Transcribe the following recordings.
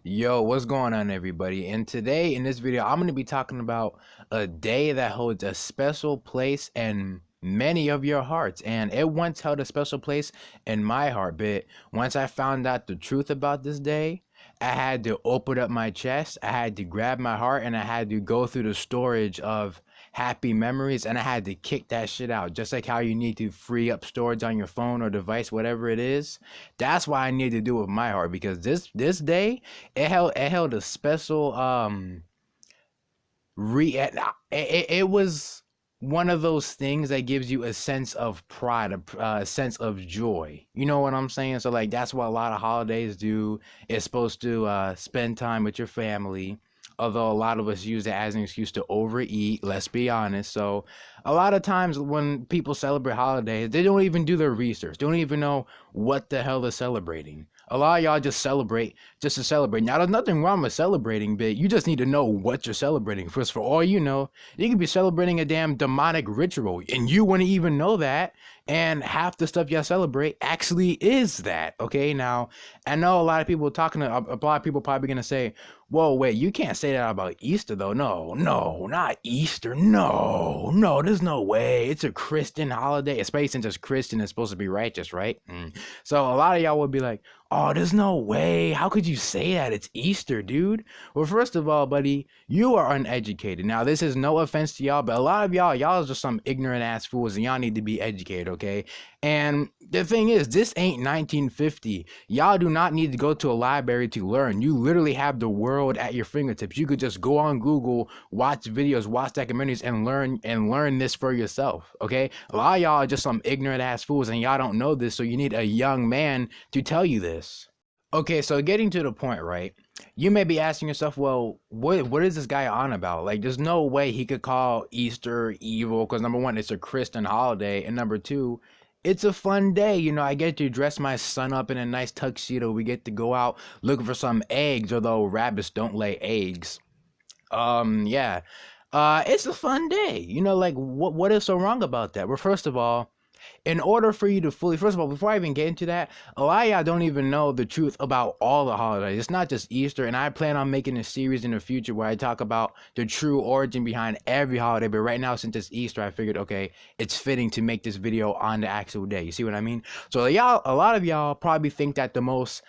Yo, what's going on, everybody? And today in this video, I'm going to be talking about a day that holds a special place in many of your hearts. And it once held a special place in my heart, but once I found out the truth about this day, I had to open up my chest, I had to grab my heart, and I had to go through the storage of happy memories, and I had to kick that shit out. Just like how you need to free up storage on your phone or device, whatever it is. That's why I need to do it with my heart, because this day it held a special it was one of those things that gives you a sense of pride, a sense of joy. You know what I'm saying? So like that's what a lot of holidays do. It's supposed to spend time with your family. Although a lot of us use it as an excuse to overeat, let's be honest. So a lot of times when people celebrate holidays, they don't even do their research. They don't even know what the hell they're celebrating. A lot of y'all just celebrate just to celebrate. Now, there's nothing wrong with celebrating, but you just need to know what you're celebrating. First, for all you know, you could be celebrating a damn demonic ritual, and you wouldn't even know that. And half the stuff y'all celebrate actually is that. Okay, now I know a lot of people a lot of people probably gonna say, "Whoa, wait, you can't say that about Easter, though." No, no, not Easter. No, no, there's no way. It's a Christian holiday, especially since it's Christian. It's supposed to be righteous, right? So a lot of y'all would be like, "Oh, there's no way. How could you say that? It's Easter, dude." Well, first of all, buddy, you are uneducated. Now, this is no offense to y'all, but a lot of y'all is just some ignorant ass fools, and y'all need to be educated, okay? And the thing is, this ain't 1950. Y'all do not need to go to a library to learn. You literally have the world at your fingertips. You could just go on Google, watch videos, watch documentaries, and learn this for yourself, okay? A lot of y'all are just some ignorant ass fools, and y'all don't know this, so you need a young man to tell you this. Okay, so getting to the point, right? You may be asking yourself, well, what is this guy on about? Like, there's no way he could call Easter evil, because number one, it's a Christian holiday, and number two, it's a fun day. You know, I get to dress my son up in a nice tuxedo. We get to go out looking for some eggs, although rabbits don't lay eggs. Yeah. It's a fun day. You know, like what is so wrong about that? Well, first of all, in order for you to fully, first of all, before I even get into that, a lot of y'all don't even know the truth about all the holidays. It's not just Easter, and I plan on making a series in the future where I talk about the true origin behind every holiday. But right now, since it's Easter, I figured, okay, it's fitting to make this video on the actual day. You see what I mean? So y'all, a lot of y'all probably think that the most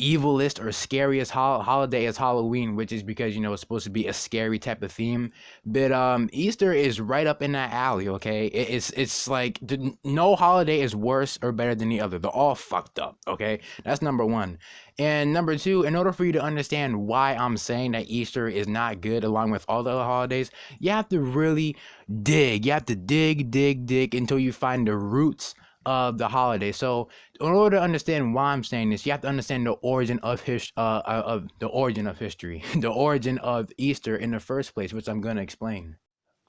evilest or scariest holiday is Halloween, which is because, you know, it's supposed to be a scary type of theme. But Easter is right up in that alley. Okay, it's like no holiday is worse or better than the other. They're all fucked up. Okay, that's number one. And number two, in order for you to understand why I'm saying that Easter is not good along with all the other holidays, you have to really dig. You have to dig until you find the roots of the holiday. So in order to understand why I'm saying this, you have to understand the origin of the origin of history, the origin of Easter in the first place, which I'm going to explain.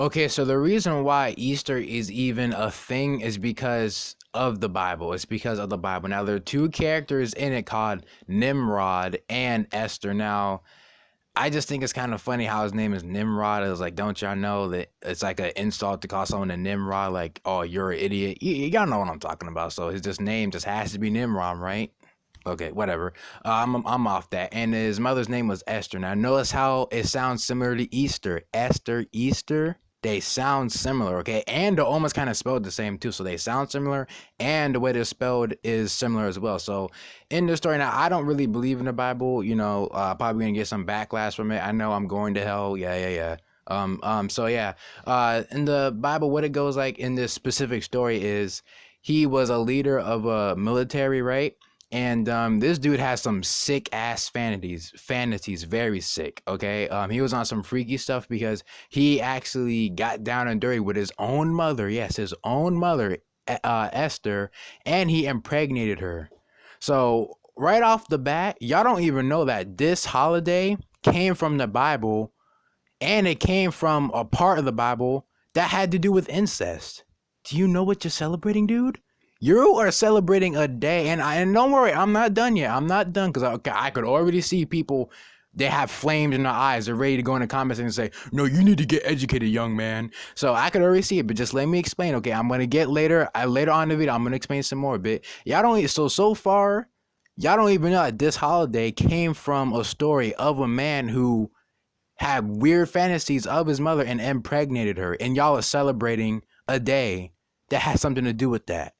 Okay, so the reason why Easter is even a thing is because of the Bible. It's because of the Bible. Now, there are two characters in it called Nimrod and Esther. Now, I just think it's kind of funny how his name is Nimrod. It was like, don't y'all know that it's like an insult to call someone a Nimrod? Like, oh, you're an idiot. Y'all know what I'm talking about. So his name just has to be Nimrod, right? Okay, whatever. I'm off that. And his mother's name was Esther. Now, notice how it sounds similar to Easter. Esther, Easter. They sound similar, okay? And they're almost kind of spelled the same, too. So they sound similar, and the way they're spelled is similar as well. So in the story, now, I don't really believe in the Bible. You know, probably going to get some backlash from it. I know I'm going to hell. Yeah. So yeah, in the Bible, what it goes like in this specific story is he was a leader of a military, right? And this dude has some sick ass fantasies, very sick. Okay, he was on some freaky stuff because he actually got down and dirty with his own mother. Yes, his own mother, Esther, and he impregnated her. So right off the bat, y'all don't even know that this holiday came from the Bible, and it came from a part of the Bible that had to do with incest. Do you know what you're celebrating, dude? You are celebrating a day, and don't worry, I'm not done yet. I'm not done because I could already see people. They have flames in their eyes. They're ready to go in the comments and say, "No, you need to get educated, young man." So I could already see it, but just let me explain. Okay, I'm gonna get later on in the video. I'm gonna explain some more. But y'all don't. So far, Y'all don't even know that this holiday came from a story of a man who had weird fantasies of his mother and impregnated her, and y'all are celebrating a day that has something to do with that,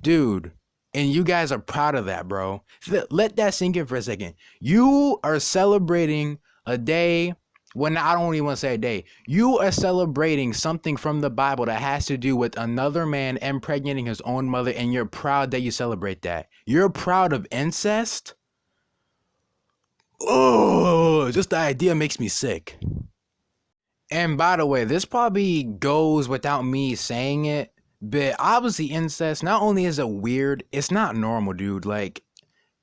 dude. And you guys are proud of that, bro. Let that sink in for a second. You are celebrating a day. When I don't even want to say a day. You are celebrating something from the Bible that has to do with another man impregnating his own mother, and you're proud that you celebrate that. You're proud of incest? Oh, just the idea makes me sick. And by the way, this probably goes without me saying it, but obviously incest, not only is it weird, it's not normal, dude. Like,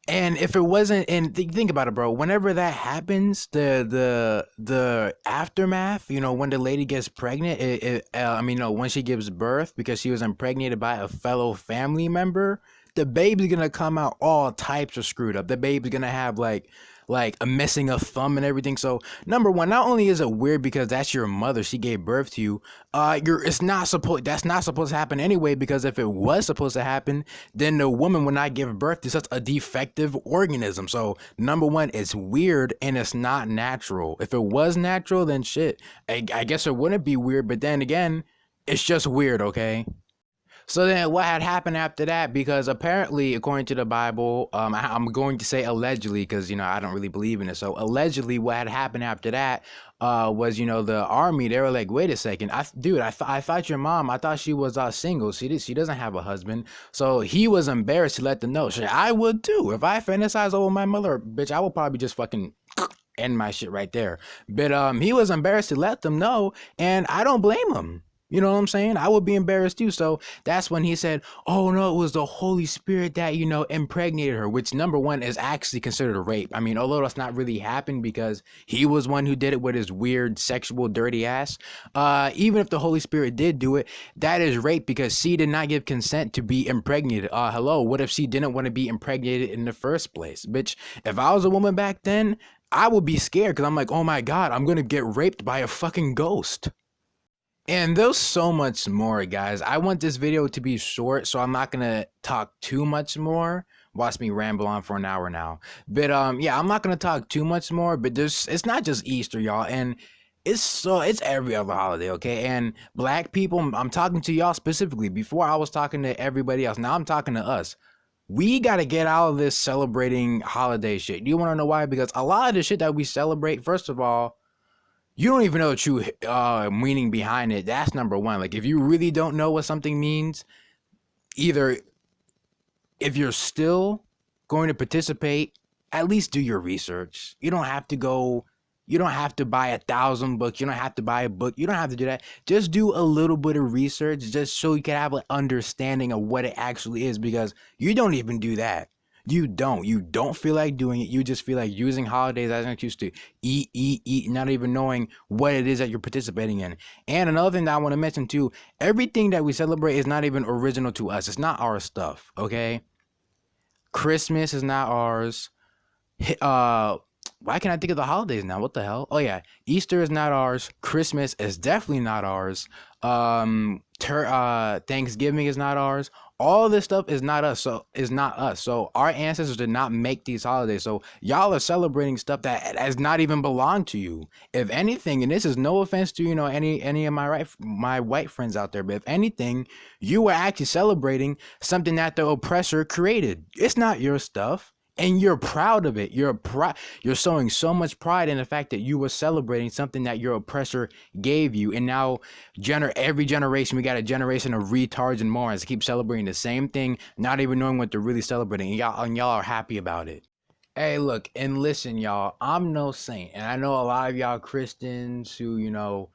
and if it wasn't, and think about it, bro. Whenever that happens, the aftermath, you know, when the lady gets pregnant, I mean, no, when she gives birth because she was impregnated by a fellow family member, the baby's gonna come out all types of screwed up. The baby's gonna have like a missing a thumb and everything. So number one, not only is it weird because that's your mother, she gave birth to you. That's not supposed to happen anyway, because if it was supposed to happen, then the woman would not give birth to such a defective organism. So number one, it's weird and it's not natural. If it was natural, then shit, I guess it wouldn't be weird. But then again, it's just weird, okay? So then what had happened after that, because apparently, according to the Bible, I'm going to say allegedly because, you know, I don't really believe in it. So allegedly what had happened after that was, you know, the army, they were like, wait a second, I thought your mom, I thought she was single. She doesn't have a husband. So he was embarrassed to let them know. Shit, I would too. If I fantasize over my mother, bitch, I would probably just fucking end my shit right there. But he was embarrassed to let them know, and I don't blame him. You know what I'm saying? I would be embarrassed too. So that's when he said, oh no, it was the Holy Spirit that, you know, impregnated her, which number one is actually considered a rape. I mean, although that's not really happened because he was one who did it with his weird sexual dirty ass. Even if the Holy Spirit did do it, that is rape because she did not give consent to be impregnated. Hello, what if she didn't want to be impregnated in the first place? Bitch, if I was a woman back then, I would be scared because I'm like, oh my God, I'm going to get raped by a fucking ghost. And there's so much more, guys. I want this video to be short, so I'm not gonna talk too much more. Watch me ramble on for an hour now. But yeah, I'm not gonna talk too much more. But it's not just Easter, y'all, and it's every other holiday, okay? And black people, I'm talking to y'all specifically. Before I was talking to everybody else. Now I'm talking to us. We gotta get out of this celebrating holiday shit. Do you want to know why? Because a lot of the shit that we celebrate, first of all, you don't even know the true meaning behind it. That's number one. Like, if you really don't know what something means, either if you're still going to participate, at least do your research. You don't have to buy 1,000 books. You don't have to buy a book. You don't have to do that. Just do a little bit of research just so you can have an understanding of what it actually is, because you don't even do that. You don't feel like doing it. You just feel like using holidays as an excuse to eat, not even knowing what it is that you're participating in. And another thing that I want to mention too, everything that we celebrate is not even original to us. It's not our stuff, okay? Christmas is not ours. Why can't I think of the holidays now? What the hell? Oh yeah, Easter is not ours. Christmas is definitely not ours. Thanksgiving is not ours. All this stuff is not us. So our ancestors did not make these holidays. So y'all are celebrating stuff that has not even belonged to you. If anything, and this is no offense to, you know, any of my white friends out there, but if anything, you were actually celebrating something that the oppressor created. It's not your stuff. And you're proud of it. You're showing so much pride in the fact that you were celebrating something that your oppressor gave you. And now, every generation, we got a generation of retards and morons keep celebrating the same thing, not even knowing what they're really celebrating. And y'all are happy about it. Hey, look, and listen, y'all. I'm no saint, and I know a lot of y'all Christians who, you know,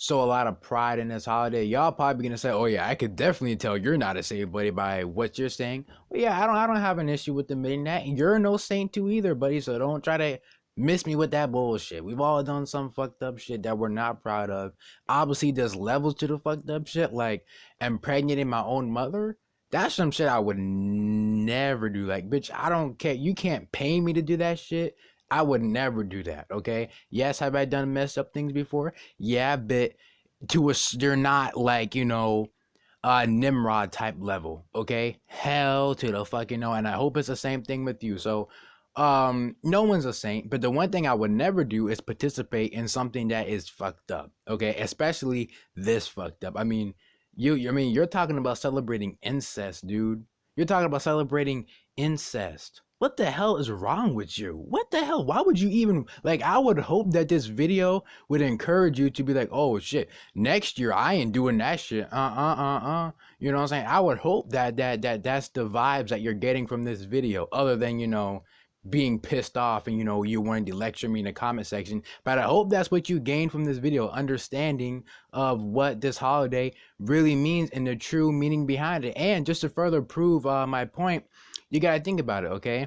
show a lot of pride in this holiday. Y'all probably gonna say, oh yeah, I could definitely tell you're not a saved buddy by what you're saying. Well, yeah, I don't have an issue with admitting that. You're no saint too either, buddy, so don't try to miss me with that bullshit. We've all done some fucked up shit that we're not proud of. Obviously there's levels to the fucked up shit, like impregnating my own mother. That's some shit I would never do. Like, bitch, I don't care. You can't pay me to do that shit. I would never do that, okay? Yes, have I done messed up things before? Yeah, but they're not like, you know, Nimrod type level, okay? Hell to the fucking no. And I hope it's the same thing with you. So no one's a saint, but the one thing I would never do is participate in something that is fucked up, okay? Especially this fucked up. I mean, you're talking about celebrating incest, dude. You're talking about celebrating incest. What the hell is wrong with you? What the hell? Why would you even, like, I would hope that this video would encourage you to be like, oh shit, next year I ain't doing that shit. You know what I'm saying? I would hope that's the vibes that you're getting from this video, other than, being pissed off and you wanted to lecture me in the comment section. But I hope that's what you gain from this video, understanding of what this holiday really means and the true meaning behind it. And just to further prove my point, you gotta think about it, okay?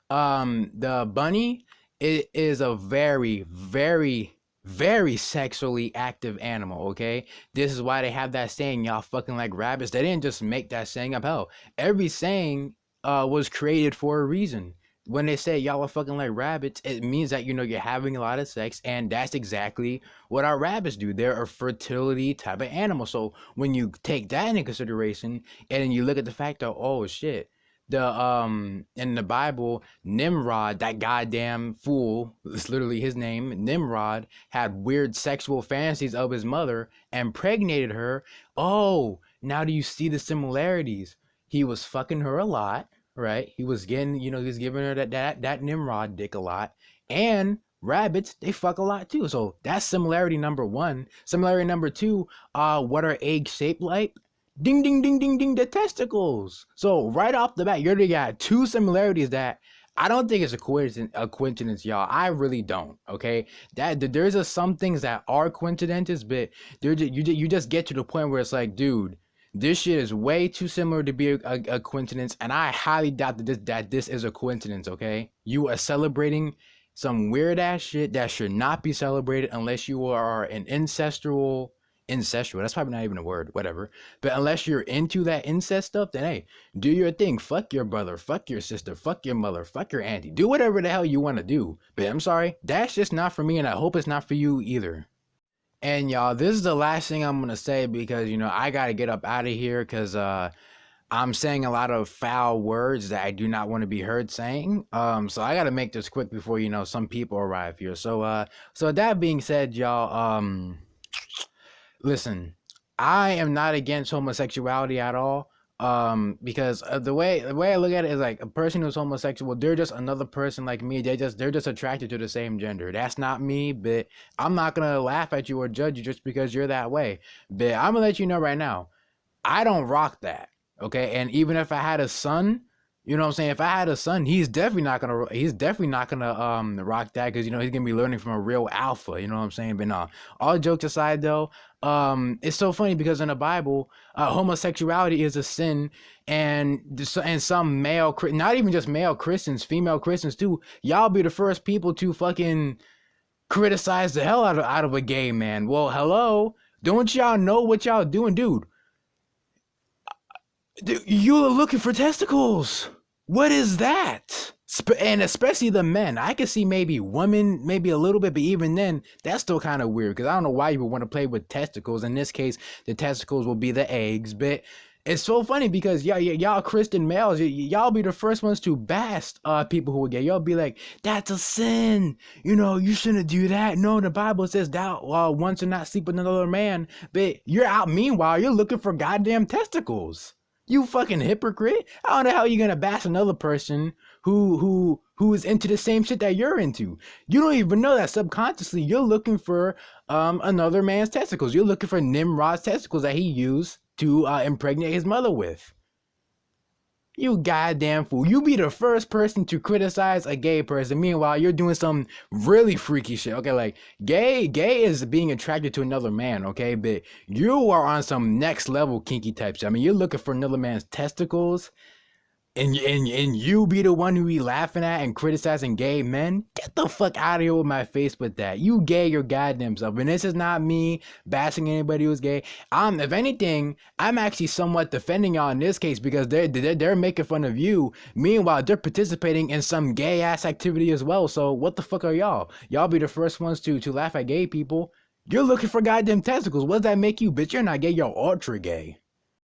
The bunny, it is a very, very, very sexually active animal, okay? This is why they have that saying, y'all fucking like rabbits. They didn't just make that saying up. Hell, every saying was created for a reason. When they say y'all are fucking like rabbits, it means that you're having a lot of sex, and that's exactly what our rabbits do. They're a fertility type of animal. So when you take that into consideration, and then you look at the fact that, oh shit, in the Bible, Nimrod, that goddamn fool, it's literally his name, Nimrod, had weird sexual fantasies of his mother, impregnated her. Oh, now do you see the similarities? He was fucking her a lot, right? He was getting, he was giving her that Nimrod dick a lot. And rabbits, they fuck a lot too. So that's similarity number one. Similarity number two, what are eggs shaped like? Ding, ding, ding, ding, ding, the testicles. So right off the bat, you already got two similarities that I don't think it's a coincidence, y'all. I really don't, okay? There's just some things that are coincidences, but you just get to the point where it's like, dude, this shit is way too similar to be a coincidence, and I highly doubt that this is a coincidence, okay? You are celebrating some weird ass shit that should not be celebrated unless you are an incestual, that's probably not even a word, whatever. But unless you're into that incest stuff, then hey, do your thing. Fuck your brother, fuck your sister, fuck your mother, fuck your auntie. Do whatever the hell you want to do. But I'm sorry, that's just not for me, and I hope it's not for you either. And y'all, this is the last thing I'm gonna say, because I gotta get up out of here, because I'm saying a lot of foul words that I do not want to be heard saying. So I gotta make this quick before some people arrive here. So so that being said, y'all, listen, I am not against homosexuality at all. Because the way I look at it is like, a person who's homosexual, they're just another person like me. They're just attracted to the same gender. That's not me, but I'm not gonna laugh at you or judge you just because you're that way. But I'm gonna let you know right now, I don't rock that, okay? And even if I had a son, you know what I'm saying? If I had a son, he's definitely not gonna rock that, because he's gonna be learning from a real alpha. You know what I'm saying? But no, all jokes aside though, it's so funny because in the Bible, homosexuality is a sin, and some not even just male Christians, female Christians too, y'all be the first people to fucking criticize the hell out of a gay man. Well, hello, don't y'all know what y'all doing, dude? You're looking for testicles. What is that? And especially the men. I could see maybe women, maybe a little bit, but even then, that's still kind of weird, because I don't know why you would want to play with testicles. In this case, the testicles will be the eggs. But it's so funny because y'all Christian males, y'all be the first ones to bash people who are gay. Y'all be like, that's a sin. You shouldn't do that. No, the Bible says thou one should not sleep with another man. But you're out. Meanwhile, you're looking for goddamn testicles. You fucking hypocrite. I don't know how you're gonna bash another person who is into the same shit that you're into. You don't even know that subconsciously you're looking for another man's testicles. You're looking for Nimrod's testicles that he used to impregnate his mother with. You goddamn fool. You be the first person to criticize a gay person. Meanwhile, you're doing some really freaky shit. Okay, like, gay is being attracted to another man, okay? But you are on some next level kinky type shit. I mean, you're looking for another man's testicles, and you be the one who be laughing at and criticizing gay men? Get the fuck out of here with my face with that. You gay your goddamn self. And this is not me bashing anybody who's gay. If anything, I'm actually somewhat defending y'all in this case, because they're making fun of you. Meanwhile, they're participating in some gay ass activity as well. So what the fuck are y'all? Y'all be the first ones to laugh at gay people. You're looking for goddamn testicles. What does that make you, bitch? You're not gay. You're ultra gay.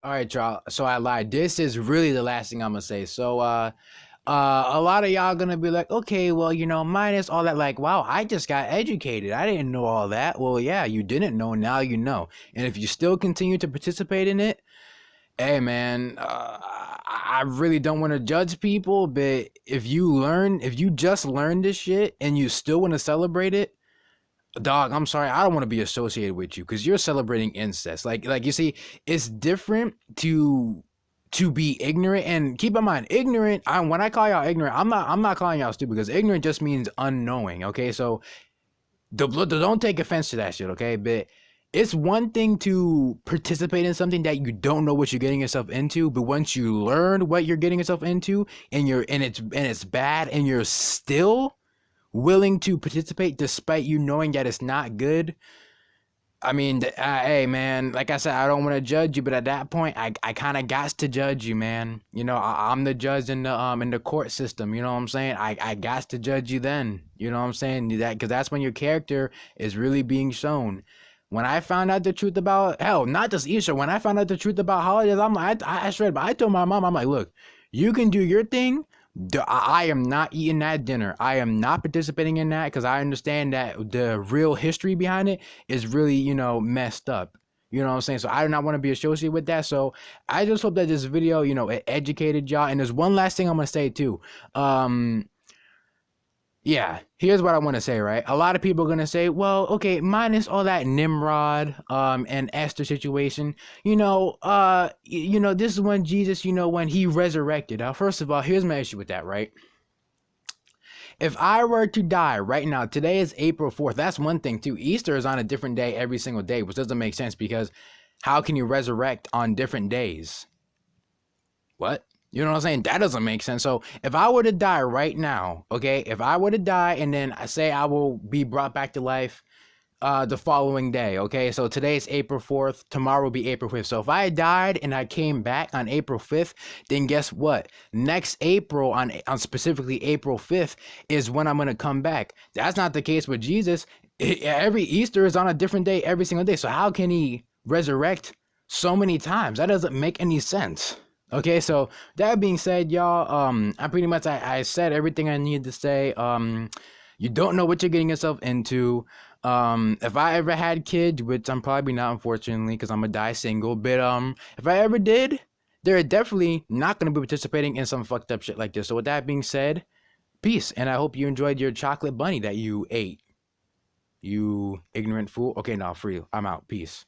All right, y'all. So I lied. This is really the last thing I'm gonna say. So, a lot of y'all gonna be like, okay, well, minus all that. Like, wow, I just got educated. I didn't know all that. Well, yeah, you didn't know. Now you know. And if you still continue to participate in it, hey, man, I really don't want to judge people, but if you just learned this shit and you still want to celebrate it, dog, I'm sorry, I don't want to be associated with you because you're celebrating incest. Like you see, it's different to be ignorant. And keep in mind, ignorant. When I call y'all ignorant, I'm not calling y'all stupid, because ignorant just means unknowing. Okay, so don't take offense to that shit. Okay, but it's one thing to participate in something that you don't know what you're getting yourself into, but once you learn what you're getting yourself into, and it's bad, and you're still willing to participate despite you knowing that it's not good. I mean, hey, man, like I said, I don't want to judge you, but at that point, I kind of got to judge you, man. I'm the judge in the court system. You know what I'm saying? I got to judge you then. You know what I'm saying? Because that's when your character is really being shown. When I found out the truth about, hell, not just Easter, when I found out the truth about holidays, I'm like, I straight up, I told my mom, I'm like, look, you can do your thing. I am not eating that dinner. I am not participating in that, because I understand that the real history behind it is really, messed up. You know what I'm saying? So I do not want to be associated with that. So I just hope that this video, it educated y'all. And there's one last thing I'm going to say too. Yeah, here's what I want to say, right? A lot of people are going to say, well, okay, minus all that Nimrod and Esther situation, this is when Jesus, when he resurrected. Now, first of all, here's my issue with that, right? If I were to die right now, today is April 4th. That's one thing too. Easter is on a different day every single day, which doesn't make sense, because how can you resurrect on different days? What? You know what I'm saying? That doesn't make sense. So if I were to die right now, okay, if I were to die and then I say I will be brought back to life the following day, okay, so today's April 4th, tomorrow will be April 5th. So if I died and I came back on April 5th, then guess what? Next April, on specifically April 5th, is when I'm going to come back. That's not the case with Jesus. Every Easter is on a different day every single day. So how can he resurrect so many times? That doesn't make any sense. Okay, so that being said, y'all, I pretty much I said everything I needed to say. You don't know what you're getting yourself into. If I ever had kids, which I'm probably not, unfortunately, because I'm gonna die single, but if I ever did, they're definitely not gonna be participating in some fucked up shit like this. So with that being said, peace, and I hope you enjoyed your chocolate bunny that you ate. You ignorant fool. Okay, now free. I'm out. Peace.